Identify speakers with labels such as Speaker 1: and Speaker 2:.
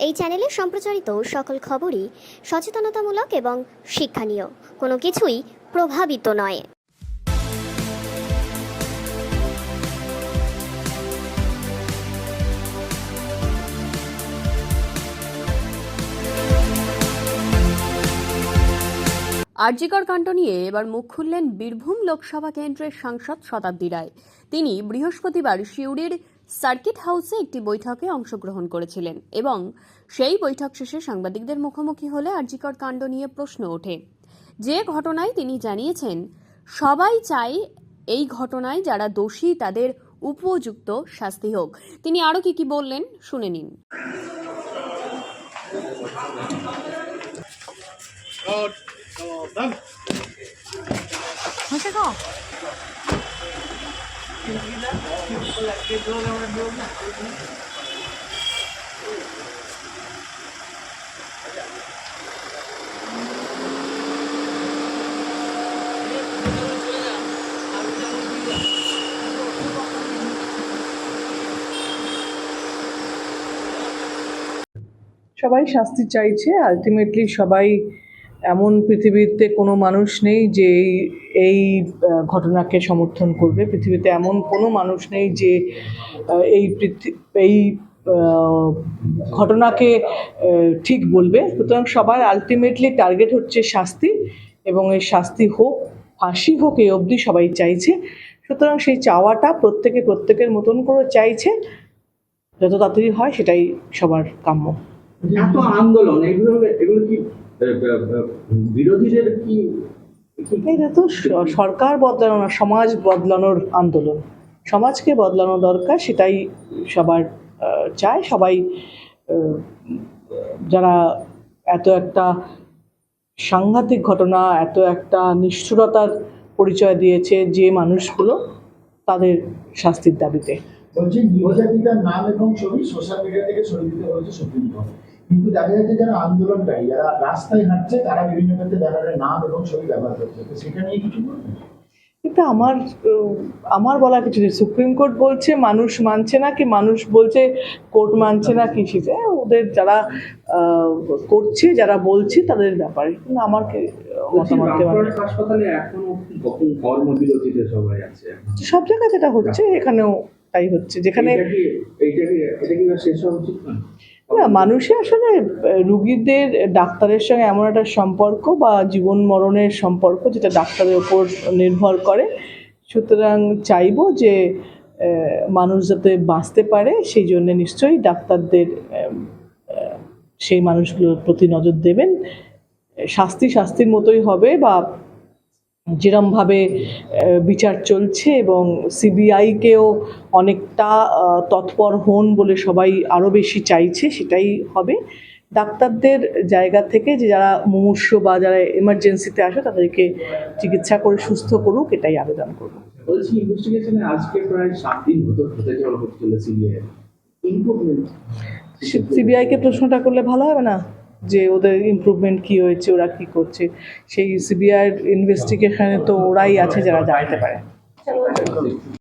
Speaker 1: এই চ্যানেলে সম্প্রচারিত সকল খবরই সচেতনতামূলক এবং শিক্ষণীয়, কোনো কিছুই প্রভাবিত নয়।
Speaker 2: আরজিকর কাণ্ড নিয়ে এবার মুখ খুললেন বীরভূম লোকসভা কেন্দ্রের সাংসদ শতাব্দী রায়। তিনি বৃহস্পতিবার সিউড়ির সার্কিট হাউসে একটি বৈঠকে অংশগ্রহণ করেছিলেন এবং সেই বৈঠক শেষে সাংবাদিকদের মুখোমুখি হলে আরজিকর কাণ্ড নিয়ে প্রশ্ন ওঠে। যে ঘটনায় তিনি জানিয়েছেন, সবাই চায় এই ঘটনায় যারা দোষী তাদের উপযুক্ত শাস্তি হোক। তিনি আরও কি বললেন শুনে নিন।
Speaker 3: সবাই শাস্তি চাইছে। আলটিমেটলি সবাই, এমন পৃথিবীতে কোনো মানুষ নেই যে এই ঘটনাকে সমর্থন করবে। পৃথিবীতে এমন কোনো মানুষ নেই যে এই ঘটনাকে ঠিক বলবে। সুতরাং সবার আলটিমেটলি টার্গেট হচ্ছে শাস্তি, এবং এই শাস্তি হোক, ফাঁসি হোক, এই অবধি সবাই চাইছে। সুতরাং সেই চাওয়াটা প্রত্যেকের মতন করে চাইছে। যত তাড়াতাড়ি হয় সেটাই সবার কাম্য।
Speaker 4: এত আন্দোলন, এগুলো কি বিরোধীদের কি?
Speaker 3: এটা তো সরকার বদলানো না, সমাজ বদলানোর আন্দোলন। সমাজকে বদলানো দরকার, সেটাই সবার চায়। সবাই যারা এত একটা সাংঘাতিক ঘটনা, এত একটা নিষ্ঠুরতার পরিচয় দিয়েছে যে মানুষগুলো, তাদের শাস্তির দাবিতে।
Speaker 4: বলছি, নির্যাতিতার নাম এবং ছবি সোশ্যাল মিডিয়া থেকে সরিয়ে দিতে হয়েছে সুপ্রিম কোর্ট, কিন্তু দেখা যাচ্ছে যারা আন্দোলনকারী, যারা রাস্তায় হাঁটছে, তারা বিভিন্ন ক্ষেত্রে ব্যানারের নাম এবং ছবি ব্যবহার করছে। তো সেটা নিয়ে কিছু বলবেন?
Speaker 3: কিন্তু আমার বলা কিছু নেই। সুপ্রিম কোর্ট বলছে মানুষ মানছে না, কি মানুষ বলছে কোর্ট মানছে না, কি সেটা ওদের যারা করছে, যারা বলছে তাদের ব্যাপারে। কিন্তু আমার মতামত
Speaker 4: হাসপাতালে এখনো কর্মবিরতিতে সবাই আছে,
Speaker 3: সব জায়গায় যেটা হচ্ছে এখানেও তাই হচ্ছে। যেখানে
Speaker 4: শেষ হওয়া উচিত না।
Speaker 3: মানুষের আসলে রুগীদের ডাক্তারের সঙ্গে এমন একটা সম্পর্ক বা জীবন মরণের সম্পর্ক, যেটা ডাক্তারের ওপর নির্ভর করে। সুতরাং চাইবো যে মানুষ যাতে বাঁচতে পারে, সেই জন্য নিশ্চয়ই ডাক্তারদের সেই মানুষগুলোর প্রতি নজর দেবেন। শাস্তির মতোই হবে, বা যেরমভাবে বিচার চলছে, এবং সিবিআইকেও অনেকটা তৎপর হন বলে সবাই আরও বেশি চাইছে, সেটাই হবে। ডাক্তারদের জায়গা থেকে যে যারা মুমূর্ষু বা যারা এমার্জেন্সিতে আসে, তাদেরকে চিকিৎসা করে সুস্থ করুক, এটাই আবেদন করব।
Speaker 4: বলছি, ইনভেস্টিগেশনে আজকে প্রায় 7 দিন হতে চলে সিবিআই।
Speaker 3: সিবিআইকে প্রশ্নটা করলে ভালো হবে না, যে ওদের ইমপ্রুভমেন্ট কি হয়েছে, ওরা কি করছে? সেই সিবিআইয়ের ইনভেস্টিগেশনে তো ওরাই আছে যারা জানতে পারে।